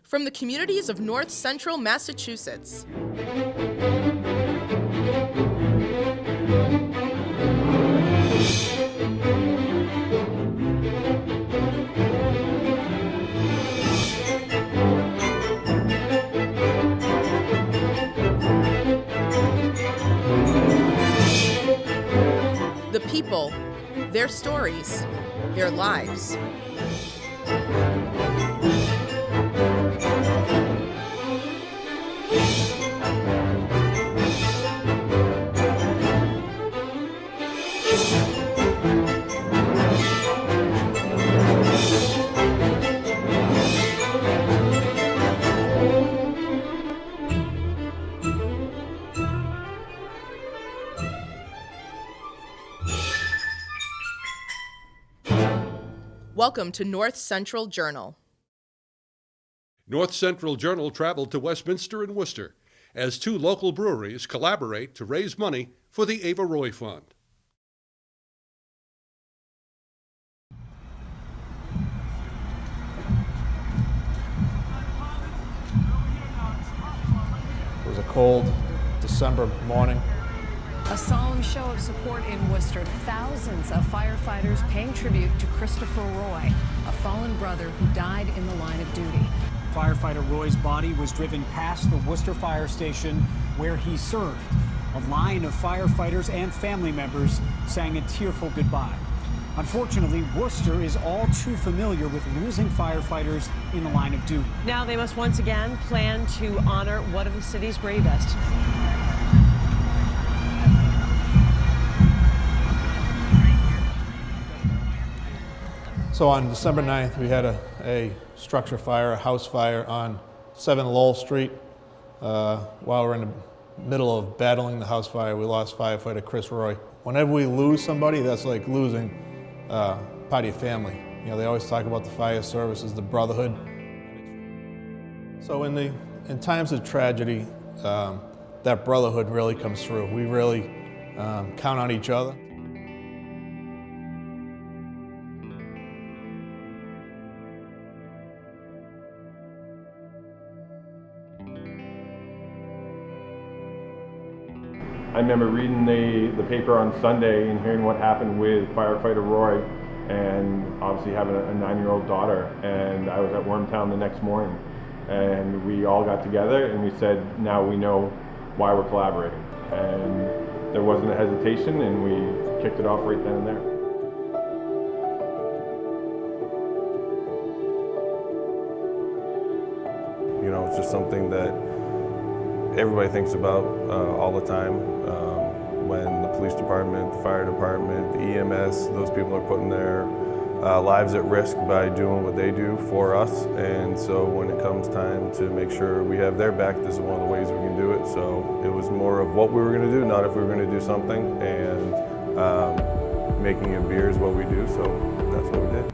from the communities of North Central Massachusetts. The people, their stories, their lives. Welcome to North Central Journal. North Central Journal traveled to Westminster and Worcester as two local breweries collaborate to raise money for the Ava Roy Fund. It was a cold December morning. A solemn show of support in Worcester. Thousands of firefighters paying tribute to Christopher Roy, a fallen brother who died in the line of duty. Firefighter Roy's body was driven past the Worcester Fire Station where he served. A line of firefighters and family members sang a tearful goodbye. Unfortunately, Worcester is all too familiar with losing firefighters in the line of duty. Now they must once again plan to honor one of the city's bravest. So on December 9th, we had a structure fire, a house fire on 7 Lowell Street. While we're in the middle of battling the house fire, we lost firefighter Chris Roy. Whenever we lose somebody, that's like losing part of your family. You know, they always talk about the fire service as the brotherhood. So in times of tragedy, that brotherhood really comes through. We really count on each other. I remember reading the paper on Sunday and hearing what happened with firefighter Roy, and obviously having a 9-year-old daughter. And I was at Wormtown the next morning, and we all got together and we said, now we know why we're collaborating. And there wasn't a hesitation, and we kicked it off right then and there. You know, it's just something that everybody thinks about all the time. When the police department, the fire department, the EMS, those people are putting their lives at risk by doing what they do for us. And so when it comes time to make sure we have their back, this is one of the ways we can do it. So it was more of what we were going to do, not if we were going to do something. And making a beer is what we do, so that's what we did.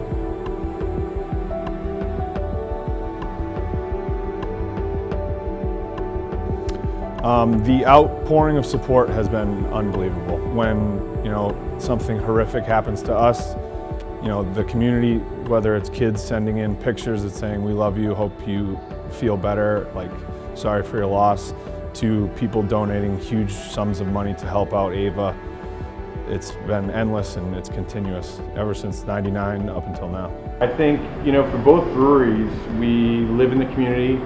The outpouring of support has been unbelievable. When, you know, something horrific happens to us, you know, the community, whether it's kids sending in pictures that's saying, we love you, hope you feel better, like, sorry for your loss, to people donating huge sums of money to help out Ava. It's been endless and it's continuous ever since '99 up until now. I think, you know, for both breweries, we live in the community.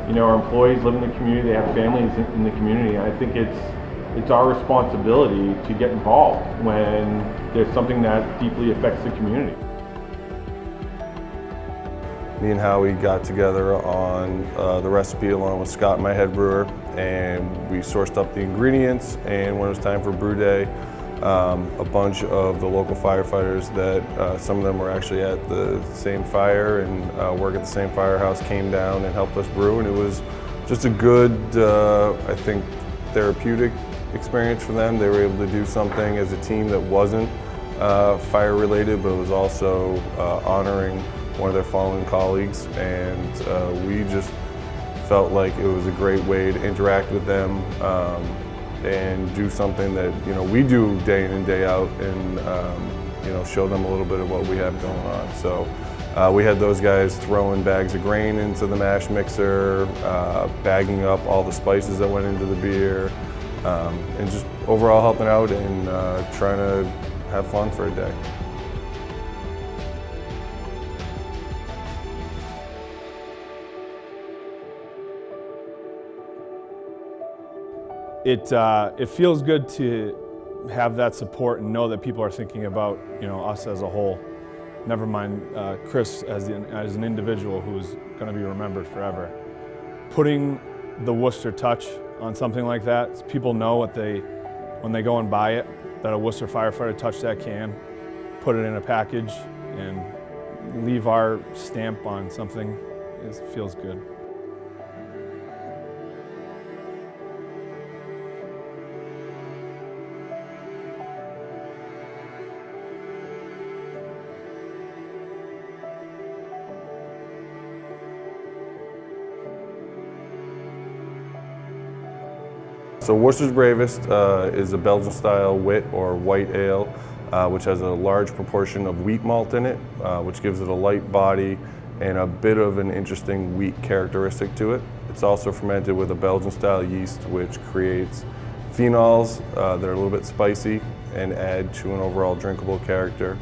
You know, our employees live in the community, they have families in the community. I think it's our responsibility to get involved when there's something that deeply affects the community. Me and Howie got together on the recipe along with Scott, my head brewer, and we sourced up the ingredients, and when it was time for brew day, a bunch of the local firefighters that some of them were actually at the same fire and work at the same firehouse came down and helped us brew, and it was just a good, I think, therapeutic experience for them. They were able to do something as a team that wasn't fire related, but it was also honoring one of their fallen colleagues, and we just felt like it was a great way to interact with them and do something that, you know, we do day in and day out, and you know, show them a little bit of what we have going on. So We had those guys throwing bags of grain into the mash mixer, bagging up all the spices that went into the beer, and just overall helping out and trying to have fun for a day. It feels good to have that support and know that people are thinking about, you know, us as a whole. Never mind Chris as an individual who's going to be remembered forever. Putting the Worcester touch on something like that, people know when they go and buy it, that a Worcester firefighter touched that can, put it in a package, and leave our stamp on something. It feels good. So Worcester's Bravest is a Belgian-style wit or white ale, which has a large proportion of wheat malt in it, which gives it a light body and a bit of an interesting wheat characteristic to it. It's also fermented with a Belgian-style yeast, which creates phenols that are a little bit spicy and add to an overall drinkable character.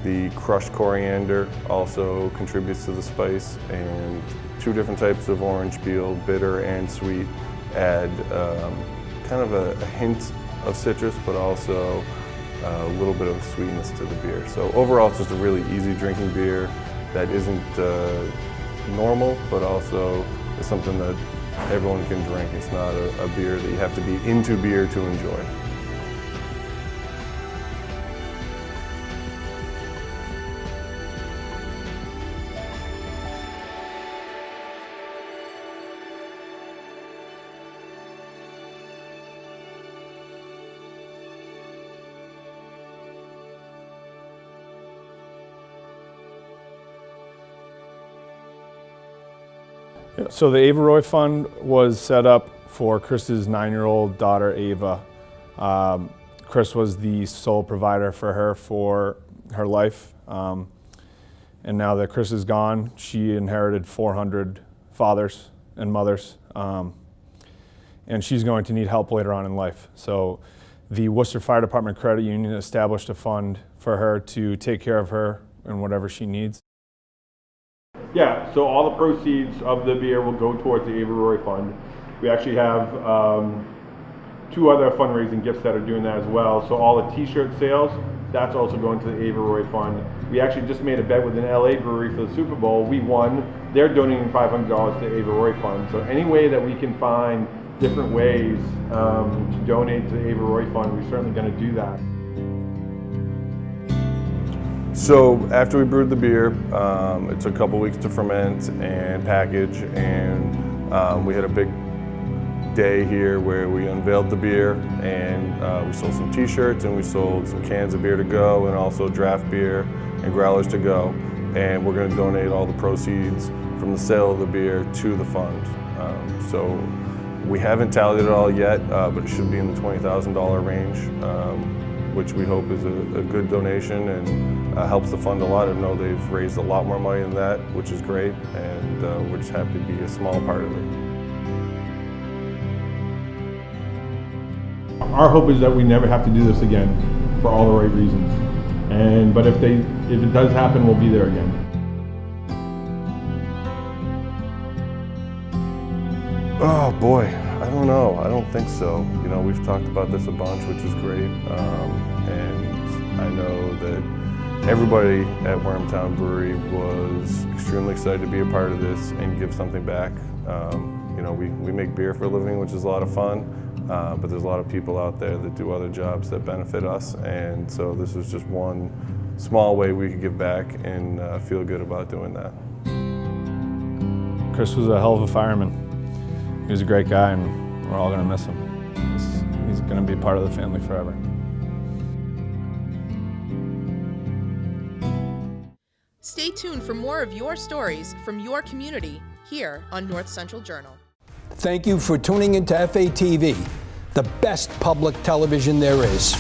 The crushed coriander also contributes to the spice, and 2 different types of orange peel, bitter and sweet, add kind of a hint of citrus, but also a little bit of sweetness to the beer. So overall, it's just a really easy drinking beer that isn't normal, but also is something that everyone can drink. It's not a beer that you have to be into beer to enjoy. So the Ava Roy Fund was set up for Chris's 9-year-old daughter, Ava. Chris was the sole provider for her for her life. And now that Chris is gone, she inherited 400 fathers and mothers. And she's going to need help later on in life. So the Worcester Fire Department Credit Union established a fund for her to take care of her and whatever she needs. Yeah, so all the proceeds of the beer will go towards the Ava Roy Fund. We actually have 2 other fundraising gifts that are doing that as well. So all the t-shirt sales, that's also going to the Ava Roy Fund. We actually just made a bet with an LA brewery for the Super Bowl. We won. They're donating $500 to the Ava Roy Fund. So any way that we can find different ways to donate to the Ava Roy Fund, we're certainly going to do that. So after we brewed the beer, it took a couple weeks to ferment and package, and we had a big day here where we unveiled the beer, and we sold some t-shirts, and we sold some cans of beer to go, and also draft beer and growlers to go. And we're going to donate all the proceeds from the sale of the beer to the fund. So we haven't tallied it all yet, but it should be in the $20,000 range. Which we hope is a good donation and helps the fund a lot. I know they've raised a lot more money than that, which is great, and we're just happy to be a small part of it. Our hope is that we never have to do this again for all the right reasons. But if it does happen, we'll be there again. Oh boy, I don't know. I don't think so. You know, we've talked about this a bunch, which is great. And I know that everybody at Wormtown Brewery was extremely excited to be a part of this and give something back. You know, we make beer for a living, which is a lot of fun, but there's a lot of people out there that do other jobs that benefit us. And so this was just one small way we could give back and feel good about doing that. Chris was a hell of a fireman. He was a great guy, and we're all going to miss him. He's going to be part of the family forever. Stay tuned for more of your stories from your community here on North Central Journal. Thank you for tuning into FATV, the best public television there is.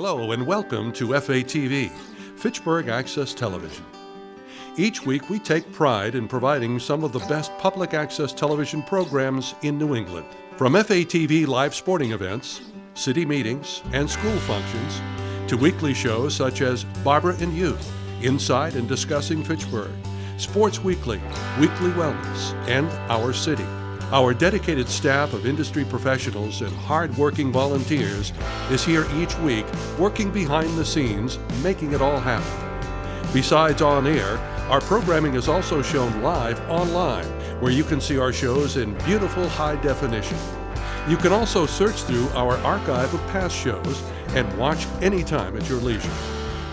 Hello and welcome to FATV, Fitchburg Access Television. Each week we take pride in providing some of the best public access television programs in New England. From FATV live sporting events, city meetings, and school functions, to weekly shows such as Barbara and You, Inside and Discussing Fitchburg, Sports Weekly, Weekly Wellness, and Our City. Our dedicated staff of industry professionals and hard-working volunteers is here each week working behind the scenes, making it all happen. Besides on air, our programming is also shown live online, where you can see our shows in beautiful high definition. You can also search through our archive of past shows and watch anytime at your leisure.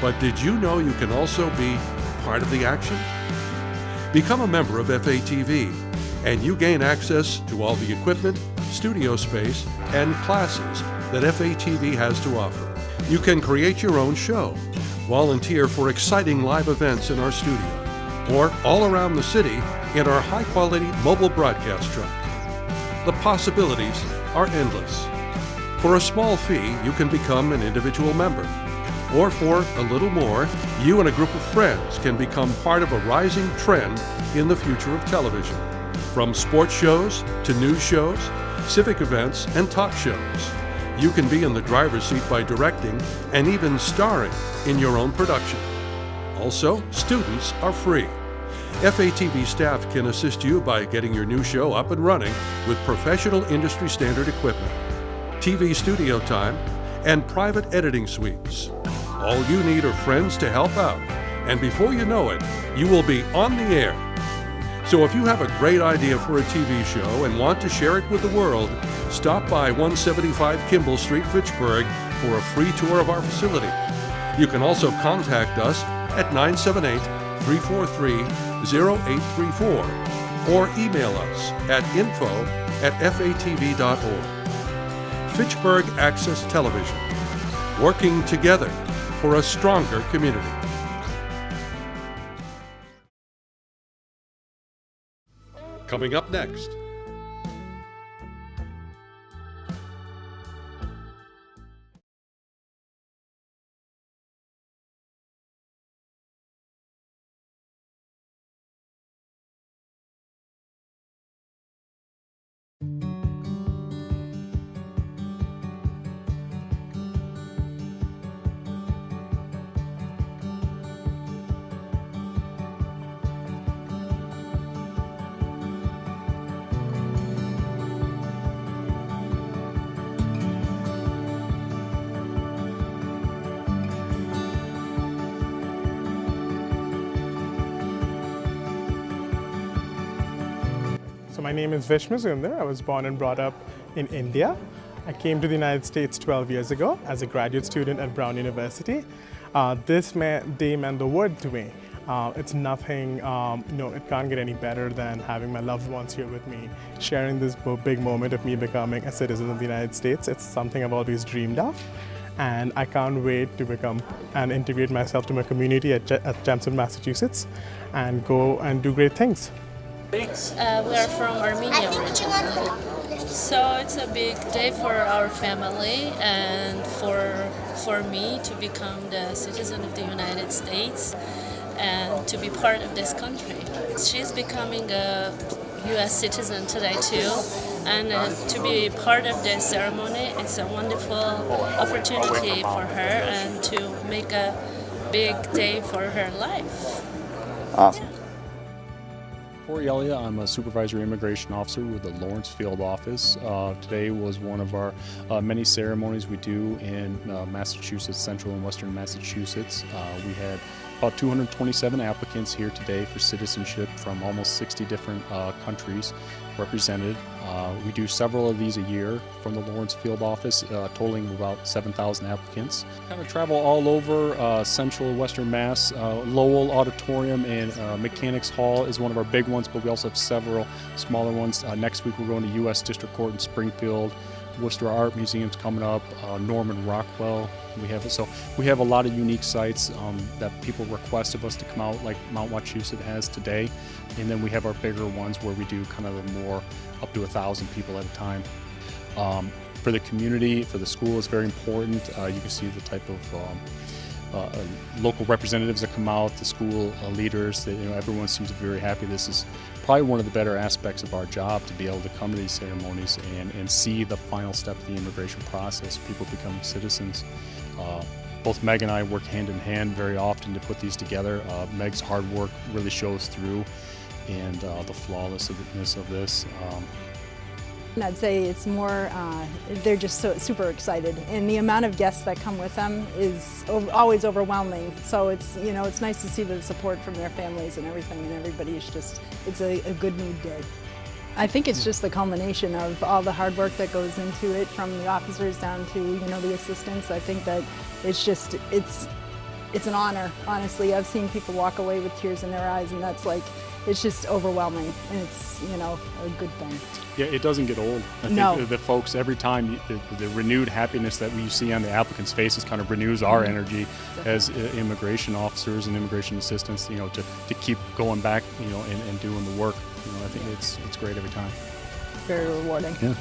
But did you know you can also be part of the action? Become a member of FATV, and you gain access to all the equipment, studio space, and classes that FATV has to offer. You can create your own show, volunteer for exciting live events in our studio, or all around the city in our high-quality mobile broadcast truck. The possibilities are endless. For a small fee, you can become an individual member. Or for a little more, you and a group of friends can become part of a rising trend in the future of television. From sports shows to news shows, civic events, and talk shows, you can be in the driver's seat by directing and even starring in your own production. Also, students are free. FATV staff can assist you by getting your new show up and running with professional industry standard equipment, TV studio time, and private editing suites. All you need are friends to help out, and before you know it, you will be on the air. So if you have a great idea for a TV show and want to share it with the world, stop by 175 Kimball Street, Fitchburg for a free tour of our facility. You can also contact us at 978-343-0834 or email us at info@fatv.org. Fitchburg Access Television, working together for a stronger community. Coming up next. So my name is Vishnu Sundar. I was born and brought up in India. I came to the United States 12 years ago as a graduate student at Brown University. This day meant the world to me. It's nothing, it can't get any better than having my loved ones here with me, sharing this big moment of me becoming a citizen of the United States. It's something I've always dreamed of. And I can't wait to become and integrate myself to my community at Jamestown, Massachusetts, and go and do great things. We are from Armenia originally, so it's a big day for our family and for me to become the citizen of the United States and to be part of this country. She's becoming a U.S. citizen today too, and to be part of this ceremony, it's a wonderful opportunity for her and to make a big day for her life. Awesome. Corey Elliott, I'm a supervisory immigration officer with the Lawrence Field Office. Today was one of our many ceremonies we do in Massachusetts, central and western Massachusetts. We had about 227 applicants here today for citizenship from almost 60 different countries represented. We do several of these a year from the Lawrence Field Office, totaling about 7,000 applicants. Kind of travel all over central western Mass. Lowell Auditorium and Mechanics Hall is one of our big ones, but we also have several smaller ones. Next week we're going to U.S. District Court in Springfield. Worcester Art Museum's coming up, Norman Rockwell. We have a lot of unique sites that people request of us to come out, like Mount Wachusett has today, and then we have our bigger ones where we do kind of a more up to 1,000 people at a time. For the community, for the school, it's very important. You can see the type of local representatives that come out, the school leaders, that, everyone seems to be very happy. This is probably one of the better aspects of our job, to be able to come to these ceremonies and see the final step of the immigration process, people becoming citizens. Both Meg and I work hand in hand very often to put these together. Meg's hard work really shows through, and the flawlessness of this. I'd say it's more, they're just so super excited, and the amount of guests that come with them is always overwhelming. So it's, it's nice to see the support from their families and everything, and everybody's just, it's a good mood day. I think it's just the culmination of all the hard work that goes into it, from the officers down to, the assistants. I think that it's just, it's an honor, honestly. I've seen people walk away with tears in their eyes, and that's like, it's just overwhelming, and it's, a good thing. Yeah, it doesn't get old. I think the folks, every time, the renewed happiness that we see on the applicants' faces kind of renews our energy as immigration officers and immigration assistants, to keep going back, and doing the work. I think it's great every time. Very rewarding. Yeah.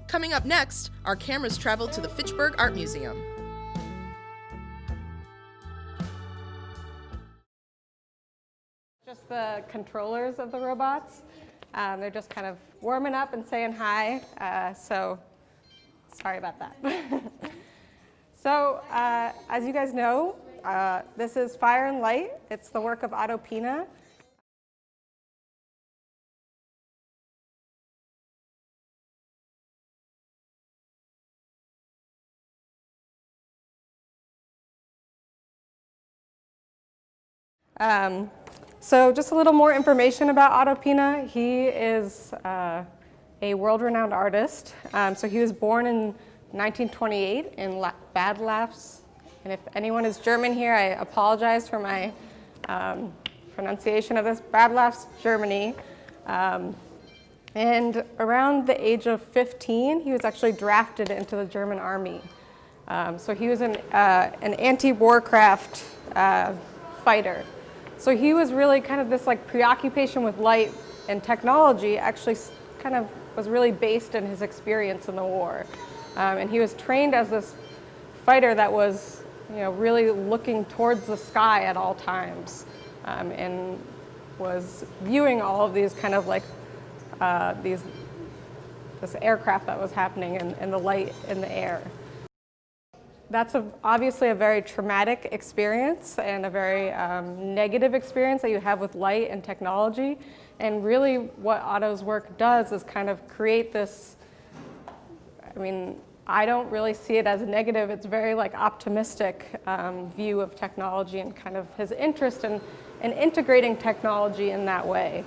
Coming up next, our cameras travel to the Fitchburg Art Museum. Just the controllers of the robots. They're just kind of warming up and saying hi, so sorry about that. So, as you guys know, this is Fire and Light. It's the work of Otto Pina. So just a little more information about Otto Pina. He is a world-renowned artist. So he was born in 1928 in Bad Laughs. And if anyone is German here, I apologize for my pronunciation of this. Bad Laughs, Germany. And around the age of 15, he was actually drafted into the German army. So he was an anti-warcraft fighter. So he was really kind of this preoccupation with light and technology actually kind of was really based in his experience in the war. And he was trained as this fighter that was, really looking towards the sky at all times, and was viewing all of these kind of this aircraft that was happening and the light in the air. That's obviously a very traumatic experience and a very negative experience that you have with light and technology. And really what Otto's work does is kind of create this, I don't really see it as negative. It's very optimistic view of technology, and kind of his interest in integrating technology in that way,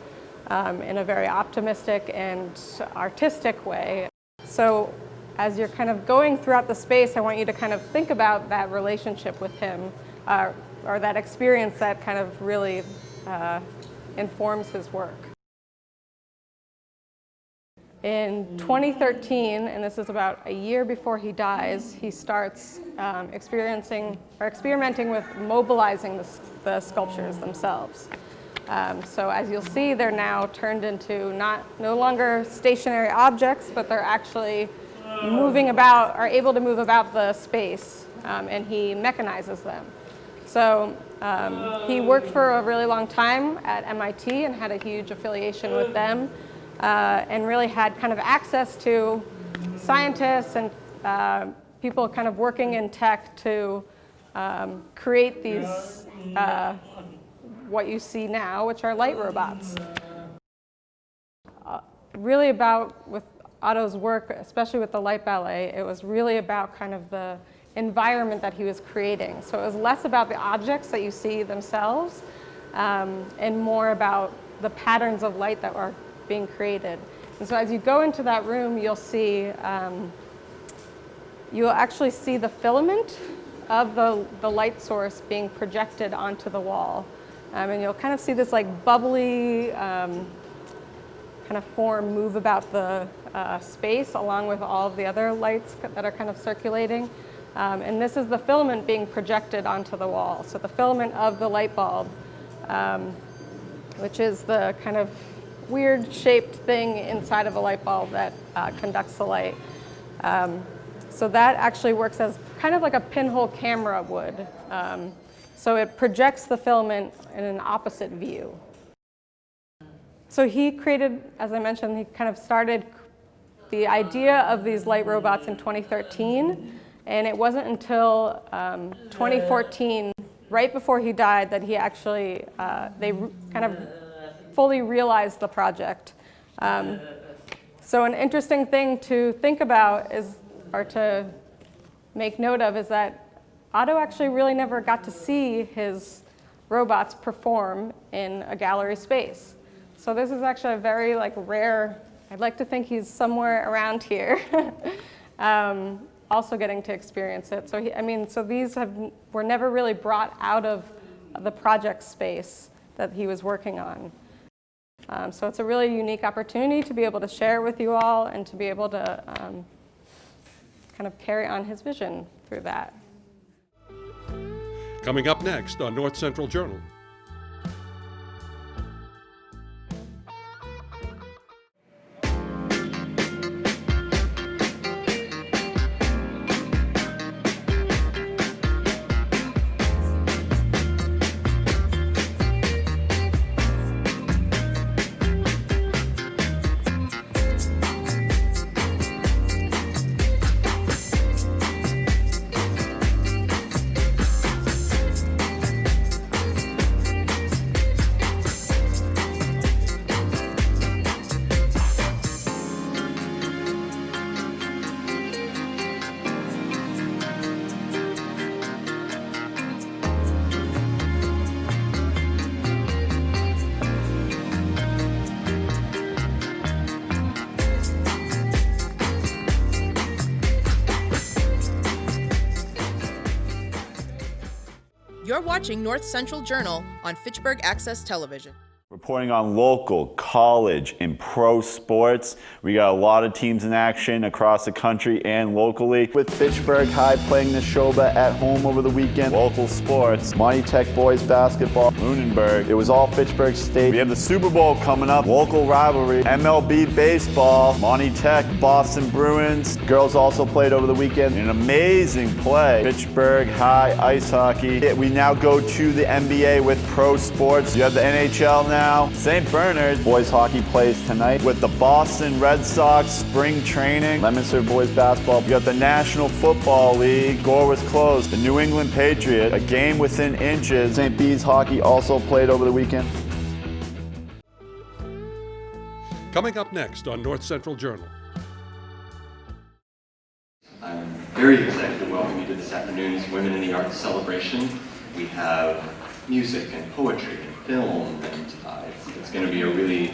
in a very optimistic and artistic way. So as you're kind of going throughout the space, I want you to kind of think about that relationship with him, or that experience that kind of really informs his work. In 2013, and this is about a year before he dies, he starts experimenting with mobilizing the sculptures themselves. So as you'll see, they're now turned into no longer stationary objects, but they're actually moving about, are able to move about the space, and he mechanizes them. So he worked for a really long time at MIT and had a huge affiliation with them, and really had kind of access to scientists and people kind of working in tech to create these, what you see now, which are light robots. Really with Otto's work, especially with the Light Ballet, it was really about kind of the environment that he was creating. So it was less about the objects that you see themselves and more about the patterns of light that are being created. And so as you go into that room, you'll actually see the filament of the light source being projected onto the wall. And you'll kind of see this like bubbly kind of form move about the space along with all of the other lights that are kind of circulating. And this is the filament being projected onto the wall. So the filament of the light bulb, which is the kind of weird shaped thing inside of a light bulb that conducts the light. So that actually works as kind of like a pinhole camera would. So it projects the filament in an opposite view. So he created, as I mentioned, he kind of started the idea of these light robots in 2013. And it wasn't until 2014, right before he died, that he actually, they kind of fully realized the project. So an interesting thing to think about is, or to make note of, is that Otto actually really never got to see his robots perform in a gallery space. So this is actually a very rare, I'd like to think he's somewhere around here, also getting to experience it. So so these were never really brought out of the project space that he was working on. So it's a really unique opportunity to be able to share with you all and to be able to kind of carry on his vision through that. Coming up next on North Central Journal. You're watching North Central Journal on Fitchburg Access Television. Reporting on local, college, and pro sports. We got a lot of teams in action across the country and locally. With Fitchburg High playing the Shoba at home over the weekend. Local sports, Monty Tech boys basketball, Lunenburg. It was all Fitchburg State. We have the Super Bowl coming up. Local rivalry, MLB baseball, Monty Tech, Boston Bruins. Girls also played over the weekend. An amazing play. Fitchburg High ice hockey. We now go to the NBA with pro sports. You have the NHL now. St. Bernard boys hockey plays tonight with the Boston Red Sox spring training. Leominster boys basketball. You got the National Football League. Gore was closed. The New England Patriot, a game within inches. St. Bede's hockey also played over the weekend. Coming up next on North Central Journal. I'm very excited to welcome you to this afternoon's Women in the Arts celebration. We have music and poetry and film, and it's going to be a really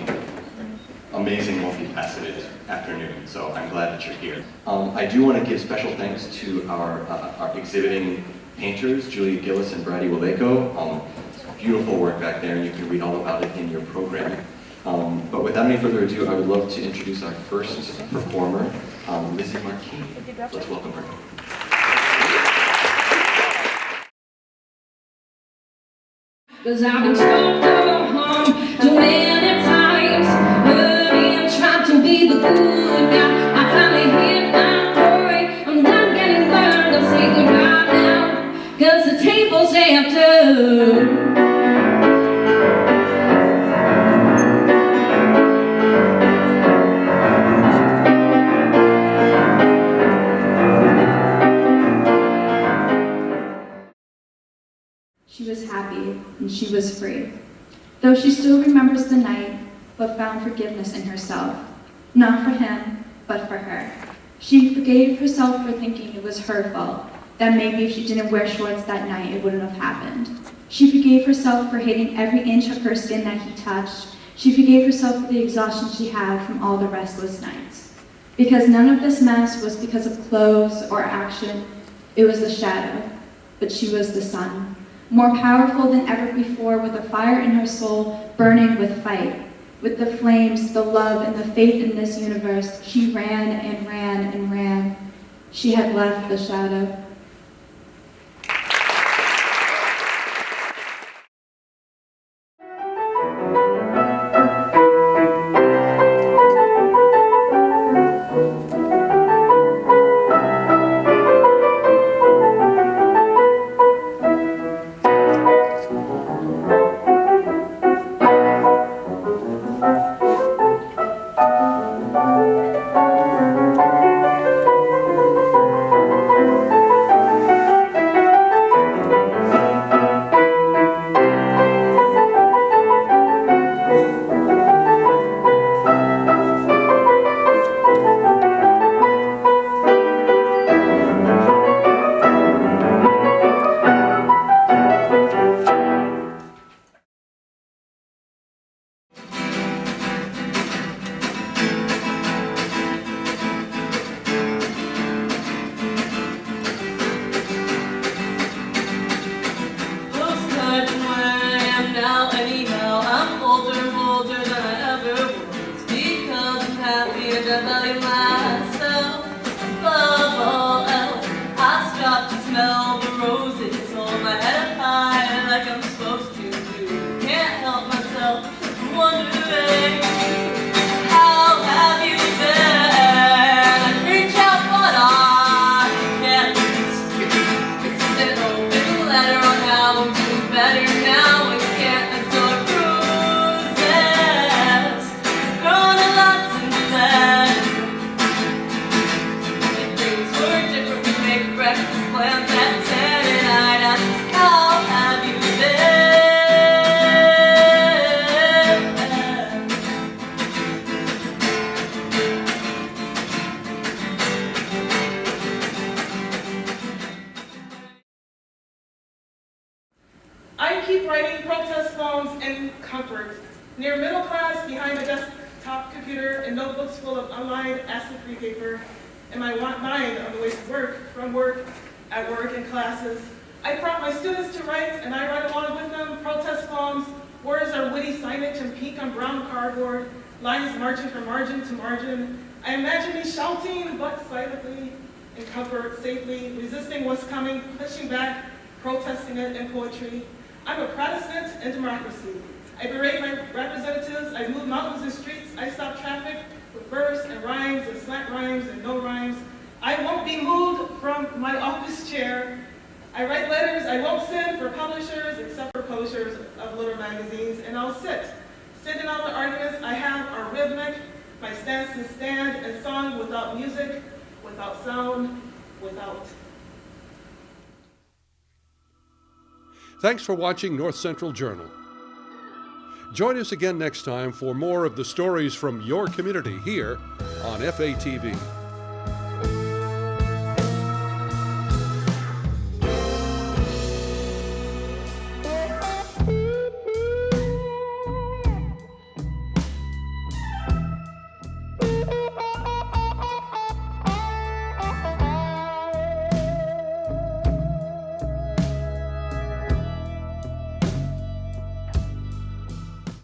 amazing, multifaceted afternoon, so I'm glad that you're here. I do want to give special thanks to our exhibiting painters, Julia Gillis and Brady Waleko. Beautiful work back there, and you can read all about it in your program. But without any further ado, I would love to introduce our first performer, Lizzie Marquis. Let's welcome her. 'Cause I've been told no harm too many times, hurting, trying to be the good guy. I finally hit my story. I'm done getting burned. I'll say goodbye now, 'cause the tables they have turned. She was happy and she was free, though she still remembers the night, but found forgiveness in herself, not for him, but for her. She forgave herself for thinking it was her fault, that maybe if she didn't wear shorts that night, it wouldn't have happened. She forgave herself for hating every inch of her skin that he touched. She forgave herself for the exhaustion she had from all the restless nights. Because none of this mess was because of clothes or action, it was the shadow, but she was the sun. More powerful than ever before, with a fire in her soul burning with fight. With the flames, the love, and the faith in this universe, she ran and ran and ran. She had left the shadow. I keep writing protest poems in comfort, near middle class, behind a desktop computer and notebooks full of unlined acid-free paper, in my mind on the way to work, from work, at work, in classes. I prompt my students to write, and I write along with them protest poems. Words are witty signage in pink on brown cardboard, lines marching from margin to margin. I imagine me shouting, but silently, in comfort, safely, resisting what's coming, pushing back, protesting it in poetry. I'm a Protestant in democracy. I berate my representatives, I move mountains and streets, I stop traffic with verse and rhymes and slant rhymes and no rhymes. I won't be moved from my office chair. I write letters I won't send for publishers except for publishers of little magazines, and I'll sit in all the arguments I have are rhythmic, my stances stand and sung without music, without sound, without. Thanks for watching North Central Journal. Join us again next time for more of the stories from your community here on FATV.